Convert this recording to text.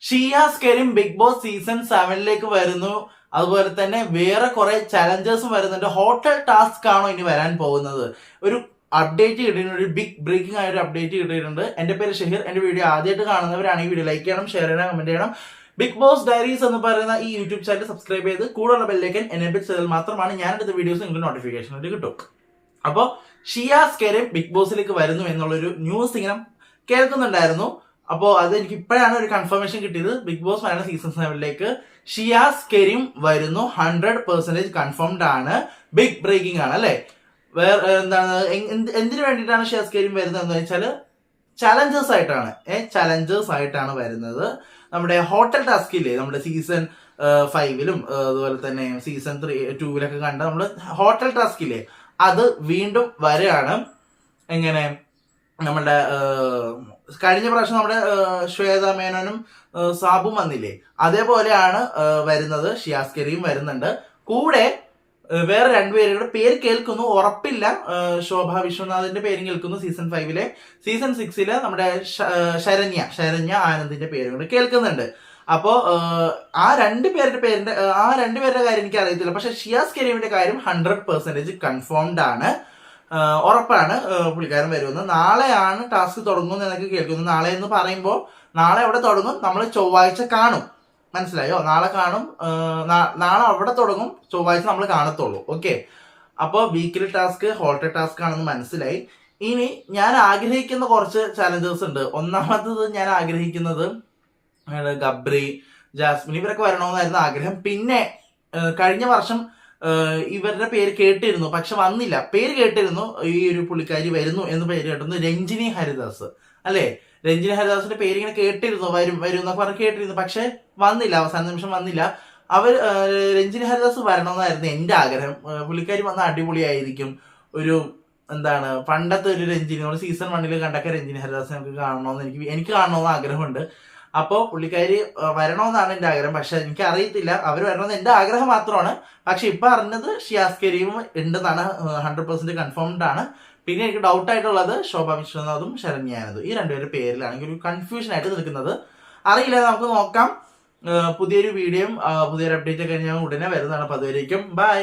Shiyas Kareem Bigg Boss season 7 വരുന്നു. അതുപോലെ തന്നെ വേറെ കുറെ ചലഞ്ചേഴ്സും വരുന്നുണ്ട്. ഹോട്ടൽ ടാസ്ക് ആണോ ഇനി വരാൻ പോകുന്നത്? ഒരു അപ്ഡേറ്റ് കിട്ടിയിട്ടുണ്ട്, ഒരു ബിഗ് ബ്രേക്കിംഗ് ആയ ഒരു അപ്ഡേറ്റ് കിട്ടിയിട്ടുണ്ട്. എന്റെ പേര് ഷഹീർ. എന്റെ വീഡിയോ ആദ്യമായിട്ട് കാണുന്നവരാണ് ഈ വീഡിയോ ലൈക്ക് ചെയ്യണം, ഷെയർ ചെയ്യണം, കമന്റ് ചെയ്യണം. ബിഗ് ബോസ് ഡയറീസ് എന്ന് പറയുന്ന ഈ യൂട്യൂബ് ചാനൽ സബ്സ്ക്രൈബ് ചെയ്ത് കൂടുതലുള്ള ബെല്ലൈക്കൻ എനേബിൾ ചെയ്താൽ മാത്രമാണ് ഞാൻ എടുത്ത വീഡിയോസ് നിങ്ങൾക്ക് നോട്ടിഫിക്കേഷൻ ആയിട്ട് കിട്ടും. അപ്പോൾ ഷിയാസ് കരീം ബിഗ് ബോസിലേക്ക് വരുന്നു എന്നുള്ളൊരു ന്യൂസ് ഇങ്ങനെ കേൾക്കുന്നുണ്ടായിരുന്നു. അപ്പോൾ അത് എനിക്ക് ഇപ്പോഴാണ് ഒരു കൺഫർമേഷൻ കിട്ടിയത്. Bigg Boss Malayalam season 7 Shiyas Kareem വരുന്നു. 100% കൺഫേംഡ് ആണ്. ബിഗ് ബ്രേക്കിംഗ് ആണ് അല്ലെ. വേറെ എന്താണ്, എന്തിനു വേണ്ടിയിട്ടാണ് ഷിയാസ് കരീം വരുന്നത് എന്ന് വെച്ചാൽ ചലഞ്ചേഴ്സ് ആയിട്ടാണ്. ചലഞ്ചേഴ്സ് ആയിട്ടാണ് വരുന്നത്. നമ്മുടെ ഹോട്ടൽ ടാസ്കില്ലേ, നമ്മുടെ സീസൺ 5 അതുപോലെ തന്നെ സീസൺ 2 കണ്ട നമ്മള് ഹോട്ടൽ ടാസ്കില്ലേ, അത് വീണ്ടും വരെയാണ്. എങ്ങനെ, നമ്മുടെ കഴിഞ്ഞ പ്രാവശ്യം നമ്മുടെ ശ്വേത മേനോനും സാബും വന്നില്ലേ, അതേപോലെയാണ് വരുന്നത്. ഷിയാസ് കരീം വരുന്നുണ്ട്. കൂടെ വേറെ രണ്ടുപേരുടെ പേര് കേൾക്കുന്നു, ഉറപ്പില്ല. ശോഭ വിശ്വനാഥിന്റെ പേരും കേൾക്കുന്നു സീസൺ 5. സീസൺ 6 നമ്മുടെ ശരണ്യ ആനന്ദിന്റെ പേരും കൂടെ കേൾക്കുന്നുണ്ട്. അപ്പോ ആ രണ്ടുപേരുടെ കാര്യം എനിക്ക് അറിയത്തില്ല. പക്ഷെ ഷിയാസ് കരീമിന്റെ കാര്യം 100% കൺഫേംഡ് ആണ്. ഉറപ്പാണ് പുള്ളിക്കാരൻ വരുമെന്ന്. നാളെയാണ് ടാസ്ക് തുടങ്ങുന്നത് എന്നൊക്കെ കേൾക്കുന്നു. നാളെ എന്ന് പറയുമ്പോൾ നാളെ അവിടെ തുടങ്ങും, നമ്മൾ ചൊവ്വാഴ്ച കാണും. മനസ്സിലായോ? നാളെ കാണും, നാളെ അവിടെ തുടങ്ങും, ചൊവ്വാഴ്ച നമ്മൾ കാണത്തുള്ളൂ. ഓക്കെ, അപ്പോൾ വീക്കിലി ടാസ്ക് ഹോട്ടൽ ടാസ്ക് ആണെന്ന് മനസ്സിലായി. ഇനി ഞാൻ ആഗ്രഹിക്കുന്ന കുറച്ച് ചാലഞ്ചേഴ്സ് ഉണ്ട്. ഒന്നാമത്തത് ഞാൻ ആഗ്രഹിക്കുന്നത് ഗബ്രി, ജാസ്മിൻ ഇവരൊക്കെ വരണമെന്നായിരുന്നു ആഗ്രഹം. പിന്നെ കഴിഞ്ഞ വർഷം ഇവരുടെ പേര് കേട്ടിരുന്നു, പക്ഷെ വന്നില്ല. പേര് കേട്ടിരുന്നു, ഈ ഒരു പുള്ളിക്കാരി വരുന്നു എന്ന് പേര് കേട്ടിരുന്നു, രഞ്ജിനി ഹരിദാസ് അല്ലെ. രഞ്ജിനി ഹരിദാസിന്റെ പേര് ഇങ്ങനെ കേട്ടിരുന്നു, വരും എന്നൊക്കെ പറഞ്ഞ് കേട്ടിരുന്നു, പക്ഷെ വന്നില്ല. അവസാന നിമിഷം വന്നില്ല. രഞ്ജിനി ഹരിദാസ് വരണമെന്നായിരുന്നു എന്റെ ആഗ്രഹം. പുള്ളിക്കാരി വന്ന അടിപൊളിയായിരിക്കും. ഒരു എന്താണ്, പണ്ടത്തെ ഒരു രഞ്ജിനി, നമ്മൾ സീസൺ 1 കണ്ടൊക്കെ രഞ്ജിനി ഹരിദാസ് നമുക്ക് കാണണമെന്ന് എനിക്ക് കാണണമെന്ന് ആഗ്രഹമുണ്ട്. അപ്പോൾ പുള്ളിക്കാരി വരണമെന്നാണ് എന്റെ ആഗ്രഹം. പക്ഷെ എനിക്ക് അറിയത്തില്ല, അവർ വരണമെന്ന് എന്റെ ആഗ്രഹം മാത്രമാണ്. പക്ഷെ ഇപ്പൊ അറിഞ്ഞത് ഷിയാസ് കരീം ഉണ്ടെന്നാണ്, 100% കൺഫേംഡ് ആണ്. പിന്നെ എനിക്ക് ഡൗട്ട് ആയിട്ടുള്ളത് ശോഭ വിശ്വനാഥും ശരണ്യാനന്ദും. ഈ രണ്ടുപേരുടെ പേരിലാണ് ഒരു കൺഫ്യൂഷൻ ആയിട്ട് നിൽക്കുന്നത്. അറിയില്ല, നമുക്ക് നോക്കാം. പുതിയൊരു വീഡിയോയും പുതിയൊരു അപ്ഡേറ്റ് ഒക്കെ ഞാൻ ഉടനെ വരുന്നതാണ്. അപ്പോൾ അതുവരേക്കും ബൈ.